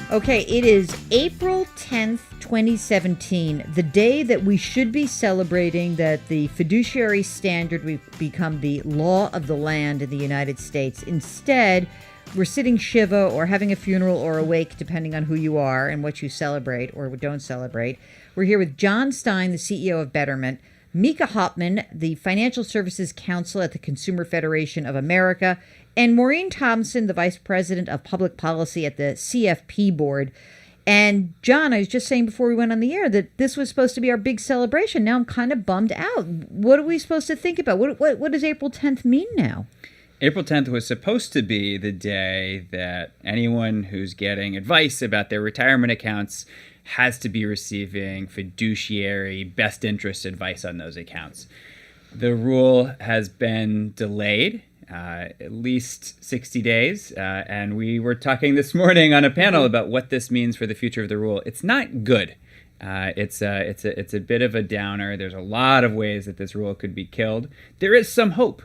Okay, it is April 10th, 2017, the day that we should be celebrating that the fiduciary standard will become the law of the land in the United States. Instead, we're sitting Shiva or having a funeral or awake, depending on who you are and what you celebrate or don't celebrate. We're here with Jon Stein, the CEO of Betterment, Micah Hauptman, the Financial Services Counsel at the Consumer Federation of America, and Maureen Thompson, the Vice President of Public Policy at the CFP Board. And John, I was just saying before we went on the air that this was supposed to be our big celebration. Now I'm kind of bummed out. What are we supposed to think about? What does April 10th mean now? April 10th was supposed to be the day that anyone who's getting advice about their retirement accounts has to be receiving fiduciary best interest advice on those accounts. The rule has been delayed at least 60 days, and we were talking this morning on a panel about what this means for the future of the rule. It's not good. It's a bit of a downer. There's a lot of ways that this rule could be killed. There is some hope.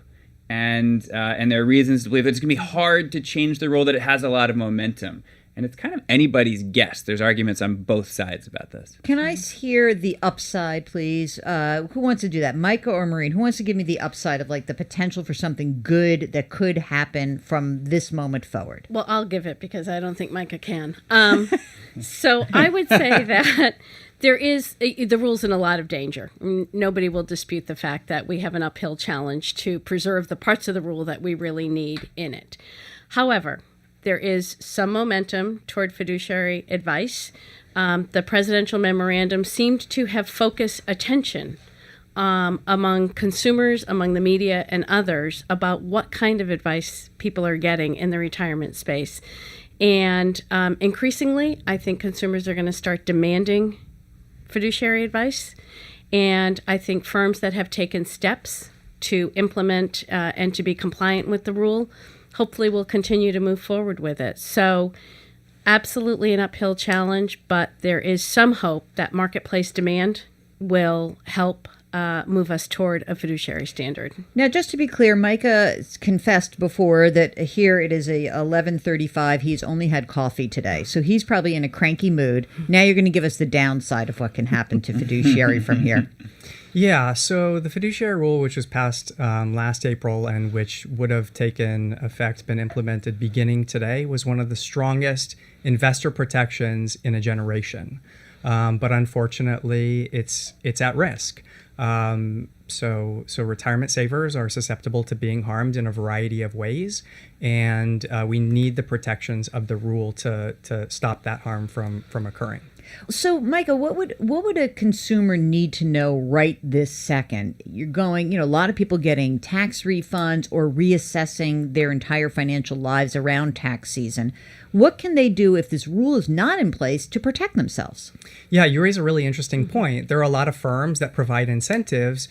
And there are reasons to believe that it's going to be hard to change the rule, that it has a lot of momentum. And it's kind of anybody's guess. There's arguments on both sides about this. Can I hear the upside, please? Who wants to do that? Micah or Maureen? Who wants to give me the upside of like the potential for something good that could happen from this moment forward? Well, I'll give it because I don't think Micah can. So I would say that the rule's in a lot of danger. Nobody will dispute the fact that we have an uphill challenge to preserve the parts of the rule that we really need in it. However, there is some momentum toward fiduciary advice. The presidential memorandum seemed to have focused attention among consumers, among the media, and others about what kind of advice people are getting in the retirement space. And increasingly, I think consumers are going to start demanding fiduciary advice. And I think firms that have taken steps to implement and to be compliant with the rule hopefully will continue to move forward with it. So absolutely an uphill challenge, but there is some hope that marketplace demand will help move us toward a fiduciary standard. Now, just to be clear, Micah confessed before that here it is a 11:35. He's only had coffee today, so he's probably in a cranky mood. Now you're going to give us the downside of what can happen to fiduciary from here. Yeah, so the fiduciary rule, which was passed last April and which would have taken effect, been implemented beginning today, was one of the strongest investor protections in a generation. But unfortunately, it's at risk. So retirement savers are susceptible to being harmed in a variety of ways, and we need the protections of the rule to stop that harm from occurring. So, Micah, what would a consumer need to know right this second? You're going, a lot of people getting tax refunds or reassessing their entire financial lives around tax season. What can they do if this rule is not in place to protect themselves? Yeah, you raise a really interesting point. There are a lot of firms that provide incentives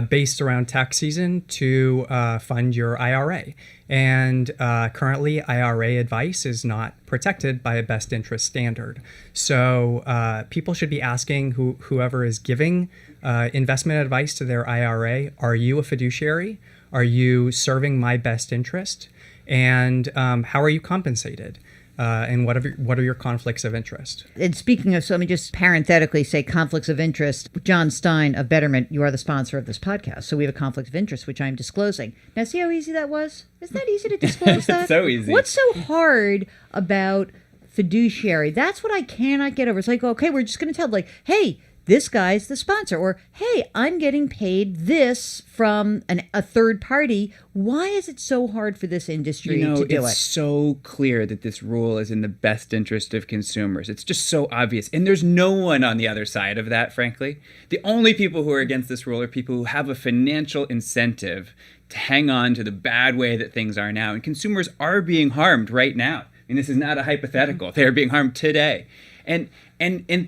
based around tax season to fund your IRA. And currently, IRA advice is not protected by a best interest standard. So people should be asking whoever is giving investment advice to their IRA, are you a fiduciary? Are you serving my best interest? And how are you compensated? And what are your conflicts of interest? And speaking of, so let me just parenthetically say conflicts of interest. Jon Stein of Betterment, you are the sponsor of this podcast. So we have a conflict of interest, which I'm disclosing. Now, see how easy that was? Isn't that easy to disclose that? It's so easy. What's so hard about fiduciary? That's what I cannot get over. It's like, okay, we're just going to tell, like, hey, this guy's the sponsor, or hey, I'm getting paid this from a third party. Why is it so hard for this industry to do it? It's so clear that this rule is in the best interest of consumers. It's just so obvious. And there's no one on the other side of that, frankly. The only people who are against this rule are people who have a financial incentive to hang on to the bad way that things are now. And consumers are being harmed right now. And this is not a hypothetical. They are being harmed today. And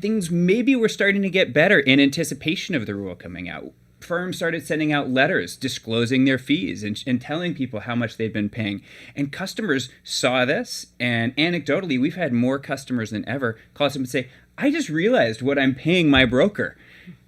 things maybe were starting to get better in anticipation of the rule coming out. Firms started sending out letters disclosing their fees and telling people how much they'd been paying. And customers saw this, and anecdotally, we've had more customers than ever call us up and say, I just realized what I'm paying my broker.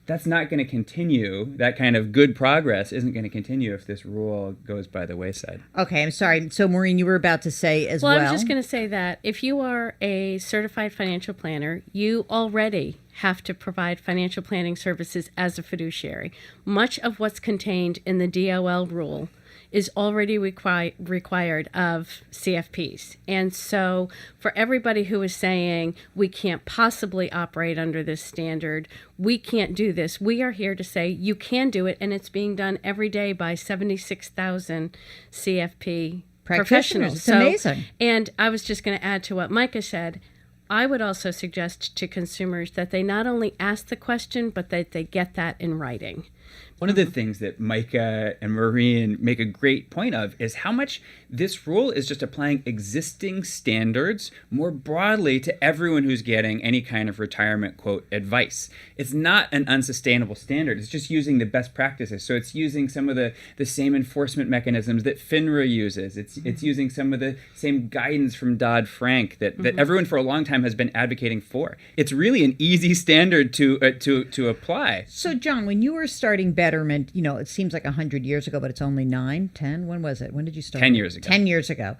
that's not going to continue. That kind of good progress isn't going to continue if this rule goes by the wayside. Okay, I'm sorry. So, Maureen, you were about to say as well. Well, I was just going to say that if you are a certified financial planner, you already have to provide financial planning services as a fiduciary. Much of what's contained in the DOL rule is already required of CFPs. And so for everybody who is saying we can't possibly operate under this standard, we can't do this, we are here to say you can do it, and it's being done every day by 76,000 CFP professionals. It's amazing. And I was just going to add to what Micah said. I would also suggest to consumers that they not only ask the question, but that they get that in writing. One of the things that Micah and Maureen make a great point of is how much this rule is just applying existing standards more broadly to everyone who's getting any kind of retirement quote advice. It's not an unsustainable standard. It's just using the best practices. So it's using some of the same enforcement mechanisms that FINRA uses. It's using some of the same guidance from Dodd-Frank that everyone for a long time has been advocating for. It's really an easy standard to apply. So, John, when you were starting Betterment, it seems like 100 years ago, but it's only 9, 10. When was it? When did you start? 10 years ago. 10 years ago.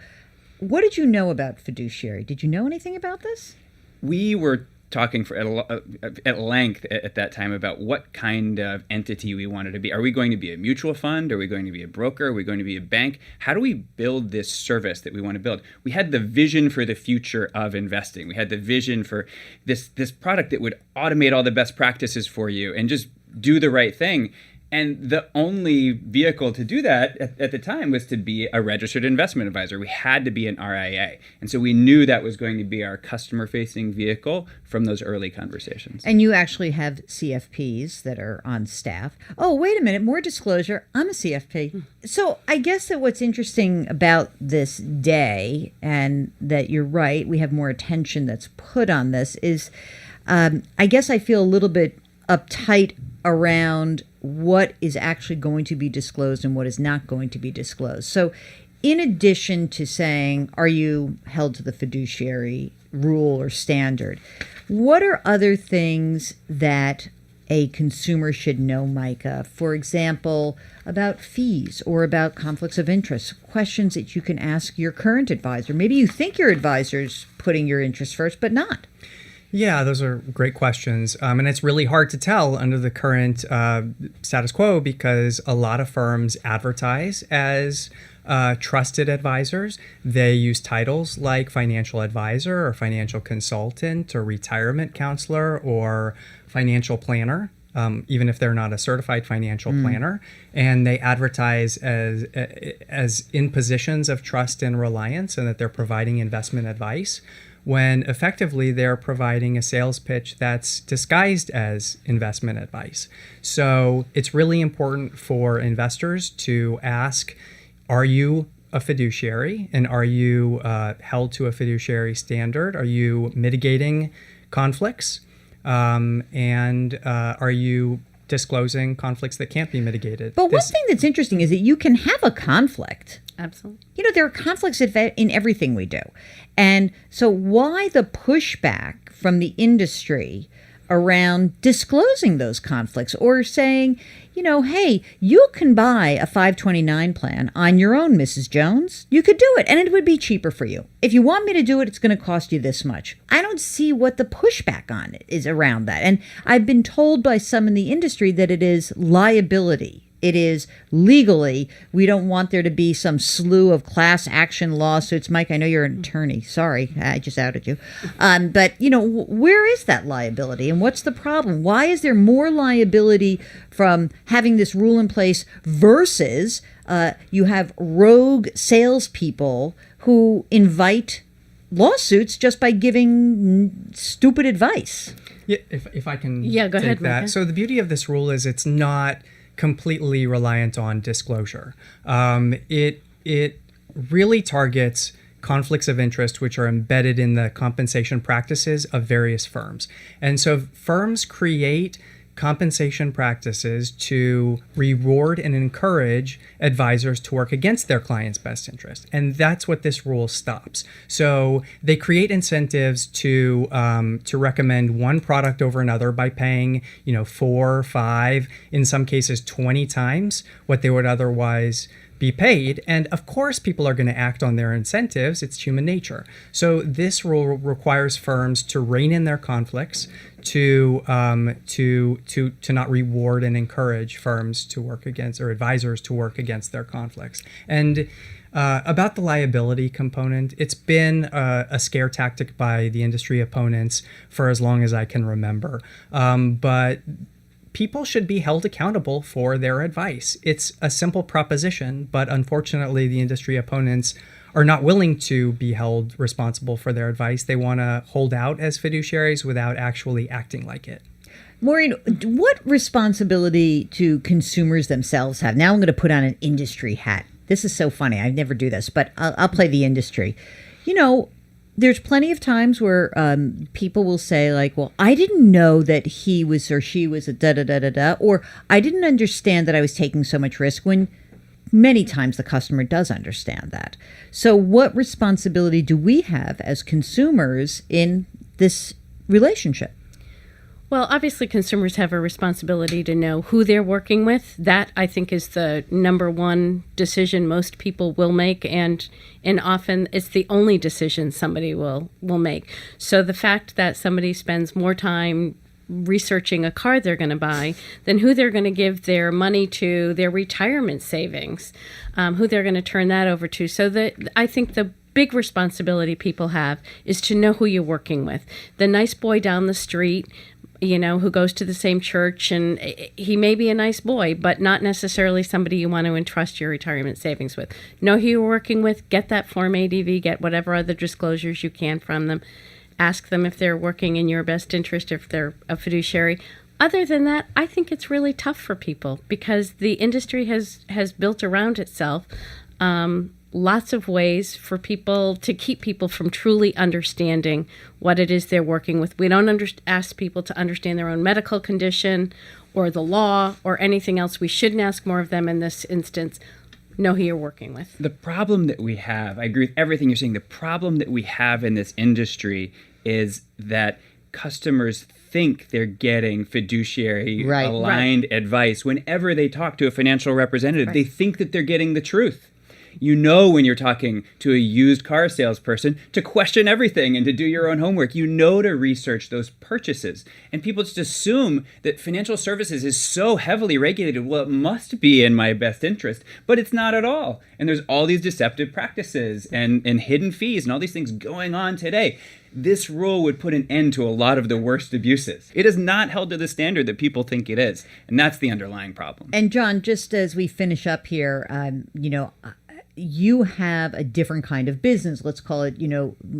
What did you know about fiduciary? Did you know anything about this? We were talking at length at that time about what kind of entity we wanted to be. Are we going to be a mutual fund? Are we going to be a broker? Are we going to be a bank? How do we build this service that we want to build? We had the vision for the future of investing. We had the vision for this product that would automate all the best practices for you and just do the right thing. And the only vehicle to do that at the time was to be a registered investment advisor. We had to be an RIA. And so we knew that was going to be our customer-facing vehicle from those early conversations. And you actually have CFPs that are on staff. Oh, wait a minute, more disclosure. I'm a CFP. So I guess that what's interesting about this day, and that you're right, we have more attention that's put on this, is I guess I feel a little bit uptight around what is actually going to be disclosed and what is not going to be disclosed. So in addition to saying, are you held to the fiduciary rule or standard, what are other things that a consumer should know, Micah? For example, about fees or about conflicts of interest, questions that you can ask your current advisor. Maybe you think your advisor's putting your interests first, but not. Yeah, those are great questions. And it's really hard to tell under the current status quo because a lot of firms advertise as trusted advisors. They use titles like financial advisor or financial consultant or retirement counselor or financial planner, even if they're not a certified financial planner. And they advertise as in positions of trust and reliance and that they're providing investment advice, when effectively they're providing a sales pitch that's disguised as investment advice. So it's really important for investors to ask, are you a fiduciary? And are you held to a fiduciary standard? Are you mitigating conflicts? And are you disclosing conflicts that can't be mitigated? But one thing that's interesting is that you can have a conflict. Absolutely. There are conflicts in everything we do. And so why the pushback from the industry around disclosing those conflicts or saying, hey, you can buy a 529 plan on your own, Mrs. Jones. You could do it, and it would be cheaper for you. If you want me to do it, it's going to cost you this much. I don't see what the pushback on it is around that. And I've been told by some in the industry that it is liability. It is legally, we don't want there to be some slew of class action lawsuits. Mike, I know you're an attorney. Sorry, I just outed you. But, where is that liability and what's the problem? Why is there more liability from having this rule in place versus you have rogue salespeople who invite lawsuits just by giving stupid advice? Yeah, if I can go ahead, that. Micah. So the beauty of this rule is it's not completely reliant on disclosure. It really targets conflicts of interest which are embedded in the compensation practices of various firms. And so firms create compensation practices to reward and encourage advisors to work against their client's best interest. And that's what this rule stops. So they create incentives to recommend one product over another by paying, 4, 5, in some cases 20 times what they would otherwise be paid. And of course, people are going to act on their incentives. It's human nature. So this rule requires firms to rein in their conflicts, to not reward and encourage firms to work against, or advisors to work against their conflicts. And about the liability component, it's been a scare tactic by the industry opponents for as long as I can remember. But people should be held accountable for their advice. It's a simple proposition, but unfortunately, the industry opponents are not willing to be held responsible for their advice. They want to hold out as fiduciaries without actually acting like it. Maureen, what responsibility do consumers themselves have? Now I'm going to put on an industry hat. This is so funny. I never do this, but I'll play the industry. There's plenty of times where people will say, like, well, I didn't know that he was or she was a da-da-da-da-da, or I didn't understand that I was taking so much risk, when many times the customer does understand that. So what responsibility do we have as consumers in this relationship? Well, obviously, consumers have a responsibility to know who they're working with. That, I think, is the number one decision most people will make, and often it's the only decision somebody will make. So the fact that somebody spends more time researching a car they're going to buy than who they're going to give their money to, their retirement savings, who they're going to turn that over to. So I think the big responsibility people have is to know who you're working with. The nice boy down the street, who goes to the same church, and he may be a nice boy, but not necessarily somebody you want to entrust your retirement savings with. Know who you're working with, get that Form ADV, get whatever other disclosures you can from them. Ask them if they're working in your best interest, if they're a fiduciary. Other than that, I think it's really tough for people because the industry has built around itself lots of ways for people to keep people from truly understanding what it is they're working with. We don't ask people to understand their own medical condition or the law or anything else. We shouldn't ask more of them in this instance. Know who you're working with. The problem that we have, I agree with everything you're saying, the problem that we have in this industry is that customers think they're getting fiduciary aligned advice whenever they talk to a financial representative. They think that they're getting the truth. When you're talking to a used car salesperson to question everything and to do your own homework. To research those purchases. And people just assume that financial services is so heavily regulated. Well, it must be in my best interest, but it's not at all. And there's all these deceptive practices and hidden fees and all these things going on today. This rule would put an end to a lot of the worst abuses. It is not held to the standard that people think it is. And that's the underlying problem. And Jon, just as we finish up here, you have a different kind of business, let's call it,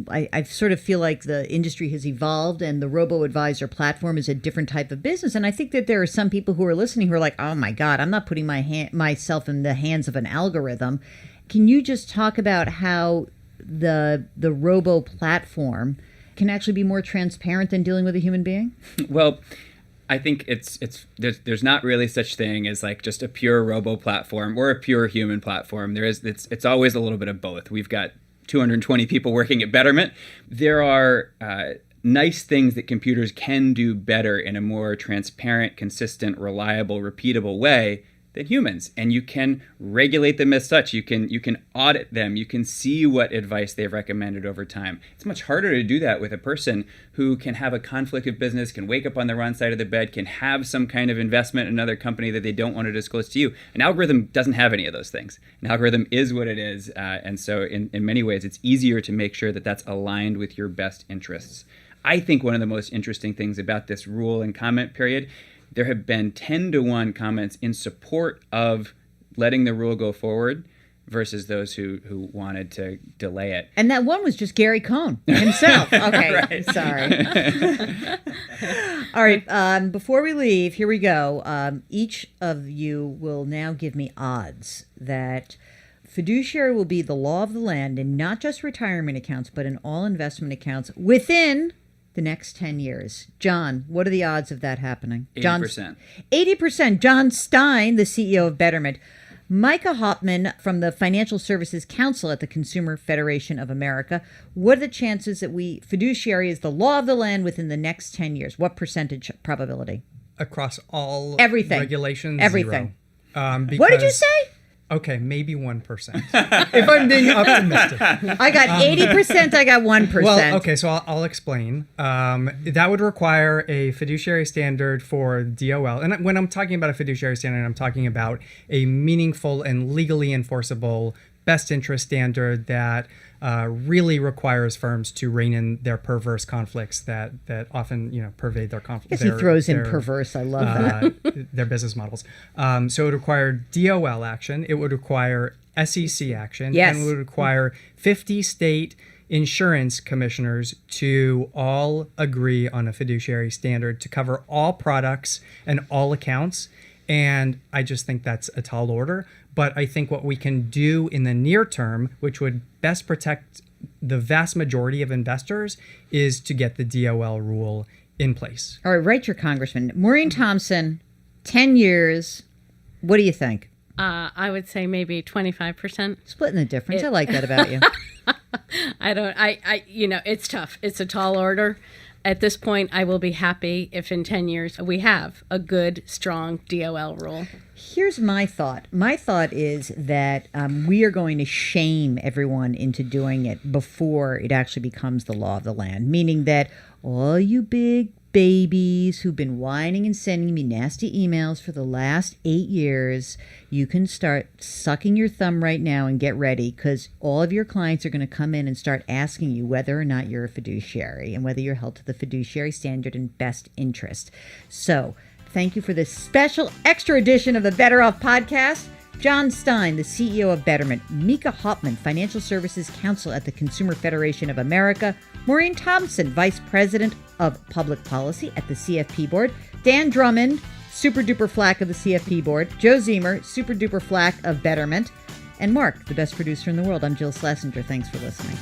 I sort of feel like the industry has evolved and the robo-advisor platform is a different type of business. And I think that there are some people who are listening who are like, oh my God, I'm not putting myself in the hands of an algorithm. Can you just talk about how the robo platform can actually be more transparent than dealing with a human being? Well, I think there's not really such thing as like just a pure robo platform or a pure human platform. It's always a little bit of both. We've got 220 people working at Betterment. There are nice things that computers can do better in a more transparent, consistent, reliable, repeatable way than humans, and you can regulate them as such. You can audit them. You can see what advice they've recommended over time. It's much harder to do that with a person who can have a conflict of business, can wake up on the wrong side of the bed, can have some kind of investment in another company that they don't want to disclose to you. An algorithm doesn't have any of those things. An algorithm is what it is, and so in many ways, it's easier to make sure that that's aligned with your best interests. I think one of the most interesting things about this rule and comment period, there have been 10-to-1 comments in support of letting the rule go forward versus those who wanted to delay it. And that one was just Gary Cohn himself. Okay, Right. Sorry. All right, before we leave, here we go. Each of you will now give me odds that fiduciary will be the law of the land in not just retirement accounts, but in all investment accounts within the next 10 years. John, what are the odds of that happening? 80%. 80%. Jon Stein, the CEO of Betterment. Micah Hauptman from the Financial Services Counsel at the Consumer Federation of America. What are the chances that Fiduciary is the law of the land within the next 10 years? What percentage probability? Across all Everything. regulations, Everything. 0. What did you say? Okay, maybe 1%. If I'm being optimistic. I got 80%, I got 1%. Well, okay, so I'll explain. That would require a fiduciary standard for DOL. And when I'm talking about a fiduciary standard, I'm talking about a meaningful and legally enforceable best interest standard that really requires firms to rein in their perverse conflicts that often pervade their conflicts. I guess he throws in perverse. I love that. Their business models. So it would require DOL action. It would require SEC action. Yes. And it would require 50 state insurance commissioners to all agree on a fiduciary standard to cover all products and all accounts. And I just think that's a tall order. But I think what we can do in the near term, which would best protect the vast majority of investors, is to get the DOL rule in place. All right, write your congressman. Maureen Thompson, 10 years. What do you think? I would say maybe 25%. Splitting the difference. I like that about you. It's tough. It's a tall order. At this point, I will be happy if in 10 years we have a good, strong DOL rule. Here's my thought. My thought is that we are going to shame everyone into doing it before it actually becomes the law of the land, meaning that all you big babies who've been whining and sending me nasty emails for the last 8 years, you can start sucking your thumb right now and get ready, because all of your clients are going to come in and start asking you whether or not you're a fiduciary and whether you're held to the fiduciary standard in best interest. So thank you for this special extra edition of the Better Off podcast. Jon Stein, the CEO of Betterment, Micah Hauptman, Financial Services Counsel at the Consumer Federation of America, Maureen Thompson, Vice President of Public Policy at the CFP Board, Dan Drummond, Super Duper Flack of the CFP Board, Joe Zemer, Super Duper Flack of Betterment, and Mark, the best producer in the world. I'm Jill Schlesinger. Thanks for listening.